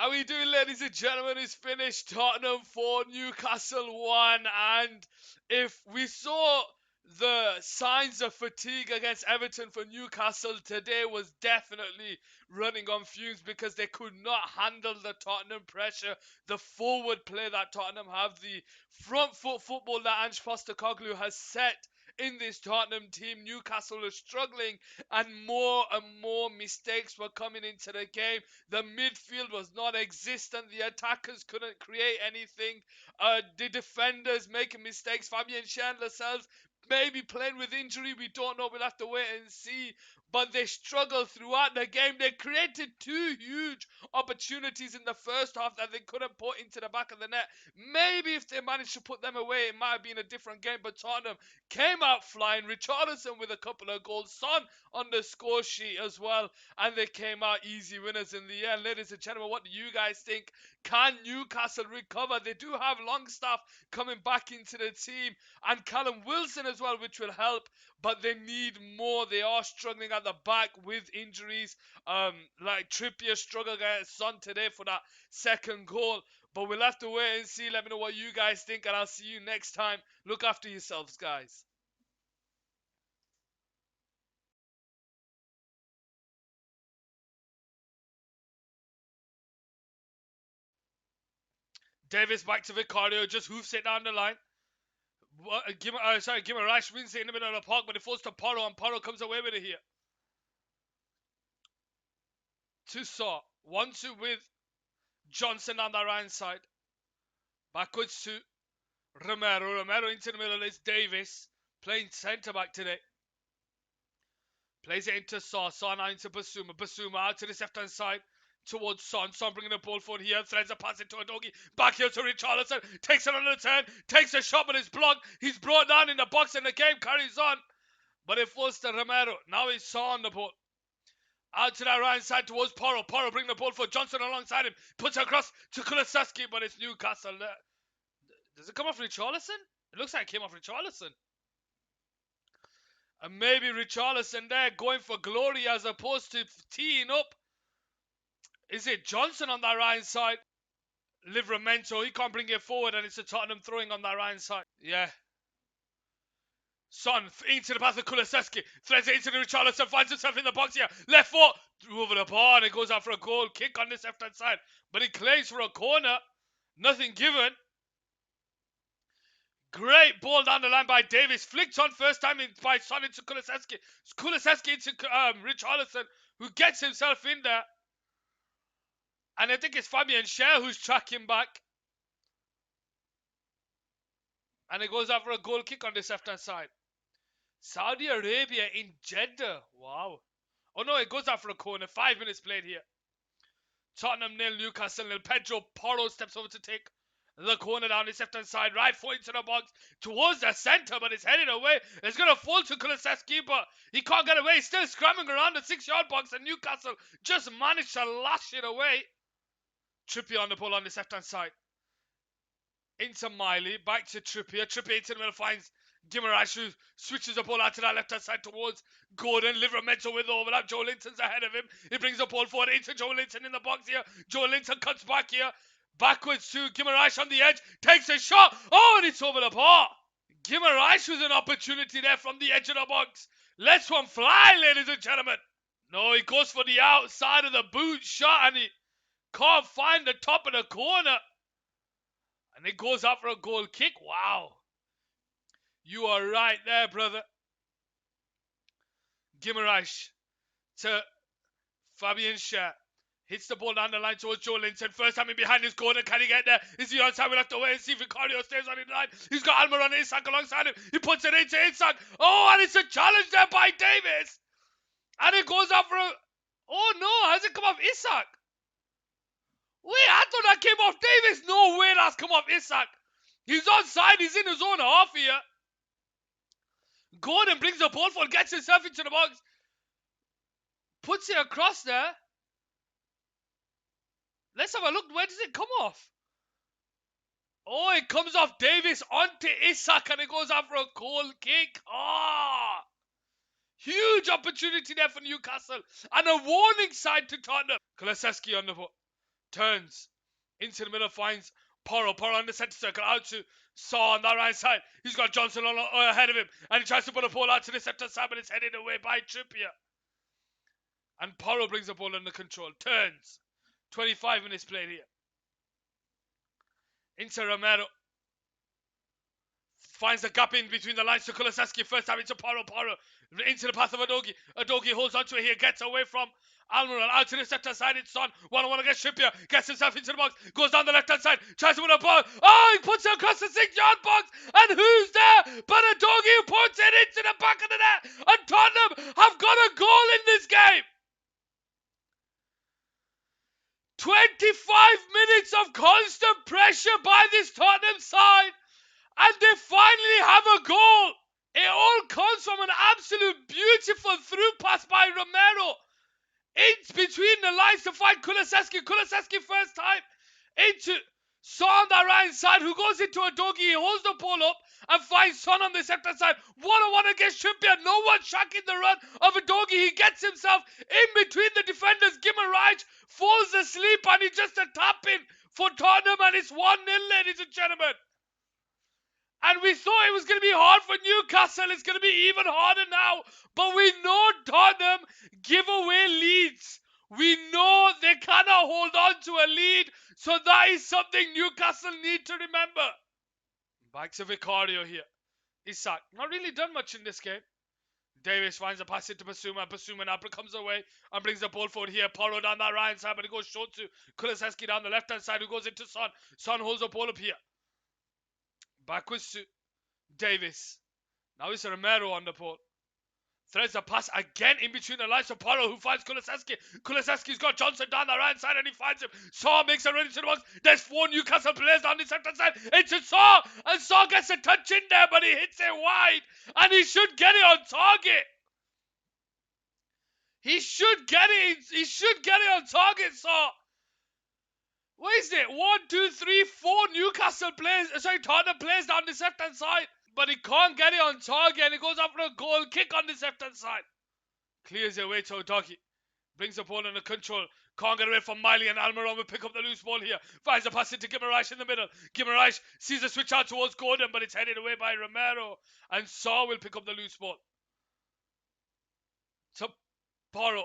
How we doing, ladies and gentlemen? It's finished. Tottenham 4, Newcastle 1. And if we saw the signs of fatigue against Everton for Newcastle, today was definitely running on fumes because they could not handle the Tottenham pressure, the forward play that Tottenham have, the front foot football that Ange Postecoglou has set in this Tottenham team. Newcastle was struggling and more mistakes were coming into the game. The midfield was non-existent. The attackers couldn't create anything. The defenders making mistakes. Fabian Schär, Lascelles maybe playing with injury. We don't know. We'll have to wait and see. But they struggled throughout the game. They created two huge opportunities in the first half that they couldn't put into the back of the net. Maybe if they managed to put them away, it might have been a different game. But Tottenham came out flying. Richarlison with a couple of goals. Son on the score sheet as well. And they came out easy winners in the end. Ladies and gentlemen, what do you guys think? Can Newcastle recover? They do have Longstaff coming back into the team and Callum Wilson as well, which will help, but they need more. They are struggling at the back with injuries. Like Trippier struggled against Son today for that second goal. But we'll have to wait and see. Let me know what you guys think, and I'll see you next time. Look after yourselves, guys. Davis back to Vicario, just hoofs it down the line. Guimaraes wins it in the middle of the park, but it falls to Porro, and Porro comes away with it here. To Saw. 1-2 with Johnson on the right side. Backwards to Romero. Romero into the middle is Davis. Playing centre back today. Plays it into Saw. Saw now into Basuma. Basuma out to the left hand side. Towards Son. Son bringing the ball forward here. Threads a pass into a doggy. Back here to Richarlison. Takes it on the turn. Takes a shot, but it's blocked. He's brought down in the box and the game carries on. But it falls to Romero. Now it's Saw on the ball. Out to that right side towards Porro. Porro bring the ball for Johnson alongside him. Puts it across to Kulusevski, but it's Newcastle there. Does it come off Richarlison? It looks like it came off Richarlison. And maybe Richarlison there going for glory as opposed to teeing up. Is it Johnson on that right side? Livramento, he can't bring it forward and it's a Tottenham throwing on that right side. Yeah. Son into the pass of Kulusevski. Threads it into the Richarlison. Finds himself in the box here. Left foot. Over the bar and it goes out for a goal. Kick on this left hand side. But he claims for a corner. Nothing given. Great ball down the line by Davis. Flicked on first time by Son into Kulusevski. Kulusevski into Richarlison, who gets himself in there. And I think it's Fabian Schär who's tracking back. And it goes out for a goal kick on this left-hand side. Saudi Arabia in Jeddah. Wow. Oh no, it goes out for a corner. 5 minutes played here. Tottenham 0, Newcastle 0. Pedro Porro steps over to take the corner down his left-hand side. Right foot into the box towards the centre, but it's headed away. It's going to fall to Kulusevski, but he can't get away. He's still scrambling around the 6-yard box, and Newcastle just managed to lash it away. Trippier on the ball on this left-hand side. Into Miley, back to Trippier. Trippier into the middle, finds Guimaraes, who switches the ball out to that left-hand side towards Gordon. Livramento with the overlap. Joe Linton's ahead of him. He brings the ball forward into Joe Linton in the box here. Joe Linton cuts back here. Backwards to Guimaraes on the edge. Takes a shot. Oh, and it's over the bar. Guimaraes with an opportunity there from the edge of the box. Lets one fly, ladies and gentlemen. No, he goes for the outside of the boot shot and he can't find the top of the corner. And it goes out for a goal kick. Wow. You are right there, brother. Guimaraes to Fabian Schär. Hits the ball down the line towards Joe Linton. First time in behind his corner. Can he get there? Is he onside? We'll have to wait and see if Vicario stays on the line. He's got Almiron Isak alongside him. He puts it into Isak. Oh, and it's a challenge there by Davis. And it goes out for a... Oh, no. Has it come off Isak? Wait, I thought that came off Davis. No way that's come off Isak. He's onside. He's in his own half here. Gordon brings the ball forward. Gets himself into the box. Puts it across there. Let's have a look. Where does it come off? Oh, it comes off Davis onto Isak and it goes out for a goal kick. Ah! Huge opportunity there for Newcastle. And a warning sign to Tottenham. Kulusevski on the ball. Turns into the middle, finds Porro on the centre circle, out to Saw on that right side. He's got Johnson ahead of him, and he tries to put a ball out to the centre side, but it's headed away by Trippier. And Porro brings the ball under control. Turns. 25 minutes played here. Into Romero. Finds the gap in between the lines to Kulusevski. First time into Porro. Into the path of Udogie. Udogie holds onto it here. Gets away from Almiron. Out to the center side. It's Son. 1-on-1 against Trippier. Gets himself into the box. Goes down the left hand side. Tries to win a ball. Oh, he puts it across the 6-yard box. And who's there? But Udogie, who puts it into the back of the net. And Tottenham have got a goal in this game. 25 minutes of constant pressure by this Tottenham side. And they finally have a goal. It all comes from an absolute beautiful through pass by Romero. It's between the lines to find Kulusevski. Kulusevski first time into Son on the right side, who goes into Udogie. He holds the ball up and finds Son on the left side. 1-on-1 against Trippier. No one tracking the run of Udogie. He gets himself in between the defenders. Guimaraes falls asleep, and he just a tap in for Tottenham, and it's 1-0, ladies and gentlemen. And we thought it was going to be hard for Newcastle. It's going to be even harder now. But we know Tottenham give away leads. We know they cannot hold on to a lead. So that is something Newcastle need to remember. Back to Vicario here. Isak, not really done much in this game. Davis finds a pass into Basuma. Basuma now comes away and brings the ball forward here. Porro down that right side, but it goes short to Kulusevski down the left-hand side, who goes into Son. Son holds the ball up here. Backwards to Davis. Now it's Romero on the ball. Threads a pass again in between the lines of Porro, who finds Kulusevski. Kulusevski's got Johnson down the right side, and he finds him. Saw makes a run into the box. There's 4 Newcastle players down the center side. It's Saw, and Saw gets a touch in there, but he hits it wide, and he should get it on target. He should get it. He should get it on target, Saw. What is it? 1, 2, 3, 4 Newcastle players, Tottenham players down the left-hand side. But he can't get it on target, and he goes up for a goal kick on the left-hand side. Clears it away to Udogie. Brings the ball under control. Can't get away from Miley, and Almiron will pick up the loose ball here. Finds a pass into Guimaraes in the middle. Guimaraes sees a switch out towards Gordon, but it's headed away by Romero. And Saw will pick up the loose ball. To Porro.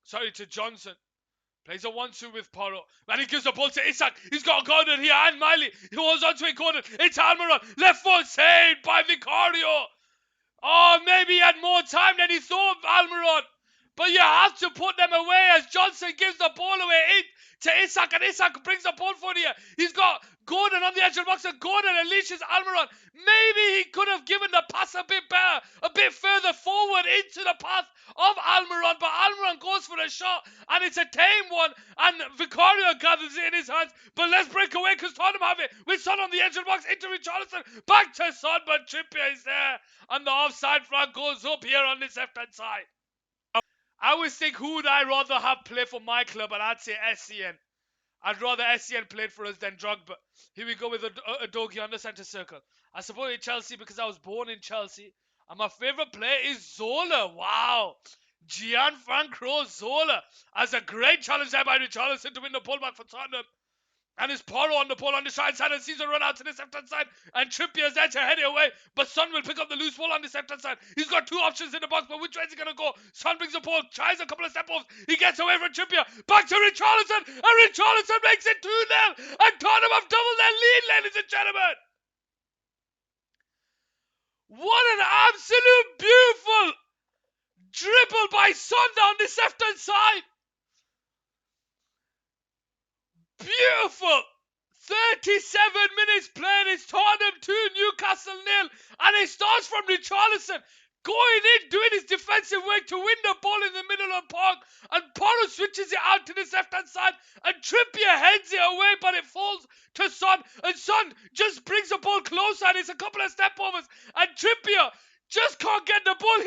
Sorry, to Johnson. Plays a 1-2 with Porro. And he gives the ball to Isak. He's got Gordon here and Miley. He holds on to it, Gordon. It's Almiron. Left foot saved by Vicario. Oh, maybe he had more time than he thought, Almiron. But you have to put them away as Johnson gives the ball away to Isak. And Isak brings the ball forward here. He's got Gordon on the edge of the box, and Gordon unleashes Almiron. Maybe he could have given the pass a bit better, a bit further forward into the path of Almiron, but Almiron goes for a shot, and it's a tame one, and Vicario gathers it in his hands. But let's break away, because Tottenham have it with Son on the edge of the box into Richarlison. Back to Son, but Trippier is there, and the offside flag goes up here on this left-hand side. I always think, who would I rather have play for my club, and I'd say SCN. I'd rather SCN played for us than Drogba. Here we go with Udogie on the centre circle. I support Chelsea because I was born in Chelsea. And my favourite player is Zola. Wow. Gianfranco Zola as a great challenge there by Richarlison to win the ball back for Tottenham. And it's Porro on the ball on the right side, and sees a run out to the left-hand side. And Trippier's there to head it away. But Son will pick up the loose ball on the left-hand side. He's got 2 options in the box, but which way is he going to go? Son brings the ball, tries a couple of step-offs. He gets away from Trippier. Back to Richarlison. And Richarlison makes it 2-0. And Tottenham have doubled their lead, ladies and gentlemen. What an absolute beautiful dribble by Son down the left-hand side. Beautiful. 37 minutes played. It's Tottenham 2, Newcastle 0. And it starts from Richarlison going in, doing his defensive work to win the ball in the middle of the park. And Porro switches it out to the left-hand side. And Trippier heads it away, but it falls to Son. And Son just brings the ball closer, and it's a couple of step-overs. And Trippier just can't get the ball.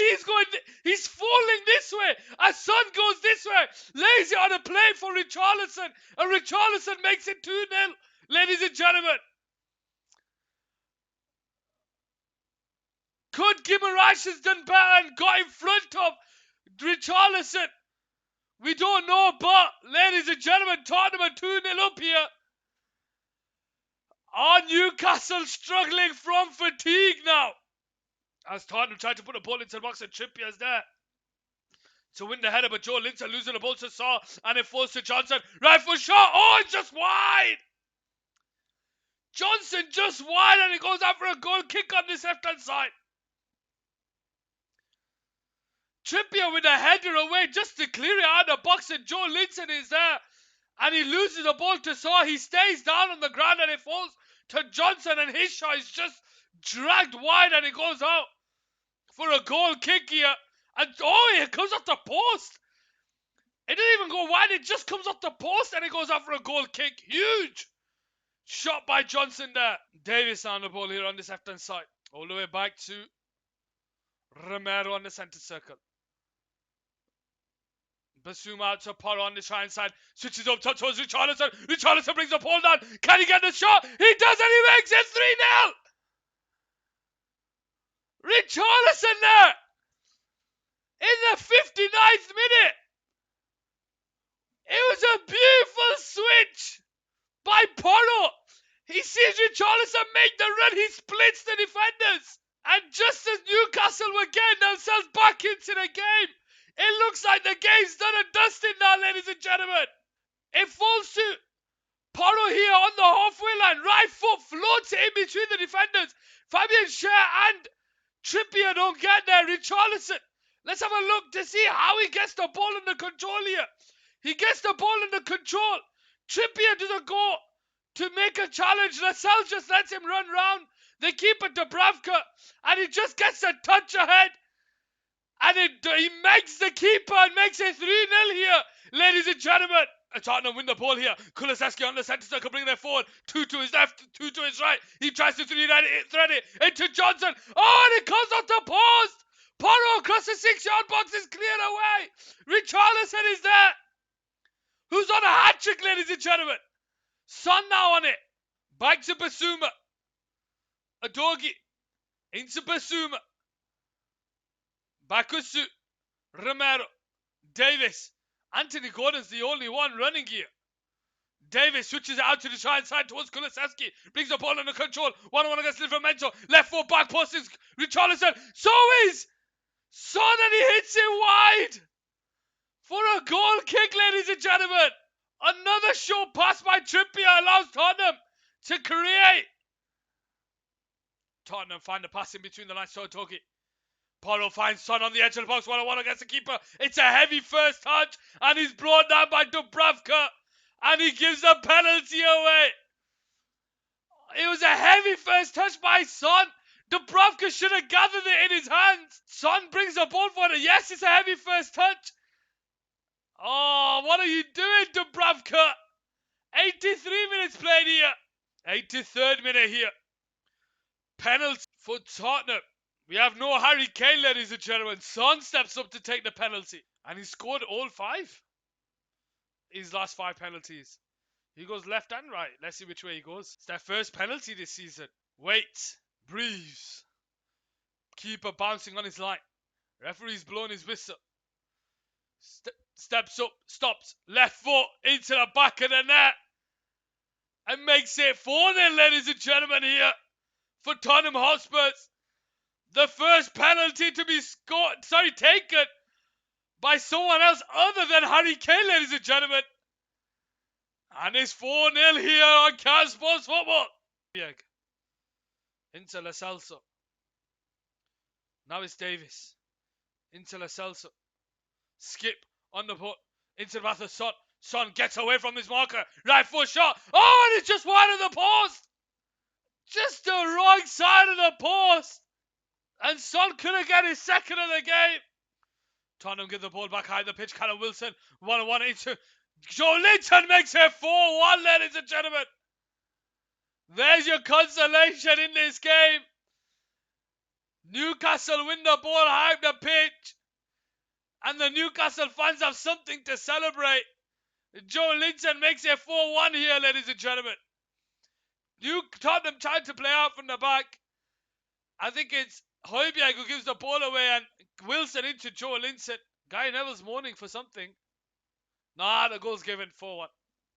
He's falling this way as Son goes this way. Lays it on a plate for Richarlison. And Richarlison makes it 2-0. Ladies and gentlemen. Could Guimaraes has done better and got in front of Richarlison We don't know, but ladies and gentlemen, Tottenham are 2-0 up here. Are Newcastle struggling from fatigue now? As Tottenham tried to put a ball into the box and Trippier's there to win the header, but Joe Linton losing the ball to Saw, and it falls to Johnson. Right foot shot. Oh, it's just wide. Johnson just wide, and he goes out for a goal kick on this left-hand side. Trippier with a header away just to clear it out of the box, and Joe Linton is there, and he loses the ball to Saw. He stays down on the ground, and it falls to Johnson, and his shot is just dragged wide, and it goes out for a goal kick here. And oh, it comes off the post. It didn't even go wide, it just comes off the post, and it goes out for a goal kick. Huge shot by Johnson there. Davis on the ball here on this left-hand side. All the way back to Romero on the centre circle. Basuma out to Porro on the right-hand side. Switches up towards Richarlison. Richarlison brings the ball down. Can he get the shot? He does, and he makes it 3-0. Richarlison there in the 59th minute. It was a beautiful switch by Porro. He sees Richarlison make the run. He splits the defenders. And just as Newcastle were getting themselves back into the game, it looks like the game's done and dusted now, ladies and gentlemen. It falls to Porro here on the halfway line. Right foot floats it in between the defenders. Fabian Schär and Trippier don't get there. Richarlison. Let's have a look to see how he gets the ball under control here. He gets the ball under control. Trippier doesn't go to make a challenge. Lascelles just lets him run round. They keep it to Dubravka, and he just gets a touch ahead. And he makes the keeper and makes it 3-0 here, ladies and gentlemen. Tottenham win the ball here. Kulusevski on the centre circle, bringing it forward. 2 to his left, 2 to his right. He tries to thread it into Johnson. Oh, and it comes off the post. Porro across the 6-yard box is cleared away. Richarlison is there. Who's on a hat-trick, ladies and gentlemen? Son now on it. Back to Basuma. Adogi. Into Basuma. Bakusu. Romero. Davis. Anthony Gordon's the only one running here. Davis switches it out to the right side towards Kulusevski. Brings the ball under control. 1-1 against Livramento. Left foot back post is Richarlison. So is Son, and he hits it wide. For a goal kick, ladies and gentlemen. Another short pass by Trippier allows Tottenham to create. Tottenham find the pass in between the lines to Otogi. Porro finds Son on the edge of the box. 1-1 against the keeper. It's a heavy first touch, and he's brought down by Dubravka, and he gives the penalty away. It was a heavy first touch by Son. Dubravka should have gathered it in his hands. Son brings the ball forward. Yes, it's a heavy first touch. Oh, what are you doing, Dubravka? 83 minutes played here. 83rd minute here. Penalty for Tottenham. We have no Harry Kane, ladies and gentlemen. Son steps up to take the penalty. And he scored all 5. His last 5 penalties. He goes left and right. Let's see which way he goes. It's their first penalty this season. Wait. Breathes. Keeper bouncing on his line. Referee's blowing his whistle. Steps up. Stops. Left foot into the back of the net. And makes it 4-0, ladies and gentlemen, here for Tottenham Hotspurs. The first penalty to be taken by someone else other than Harry Kane, ladies and gentlemen. And it's 4-0 here on Cal Sports Football. Into Lo Celso. Now it's Davis. Into Lo Celso. Skip on the foot. Into the path of Son. Son gets away from his marker. Right foot shot. Oh, and it's just wide of the post. Just the wrong side of the post. And Son couldn't get his second of the game. Tottenham give the ball back high the pitch. Callum Wilson. 1-1 into Joe Linton makes it 4-1, ladies and gentlemen. There's your consolation in this game. Newcastle win the ball high up the pitch. And the Newcastle fans have something to celebrate. Joe Linton makes it 4-1 here, ladies and gentlemen. Tottenham tried to play out from the back. I think it's Højbjerg who gives the ball away and Wilson into Joe Linton. Guy Neville's mourning for something. Nah, the goal's given 4-1.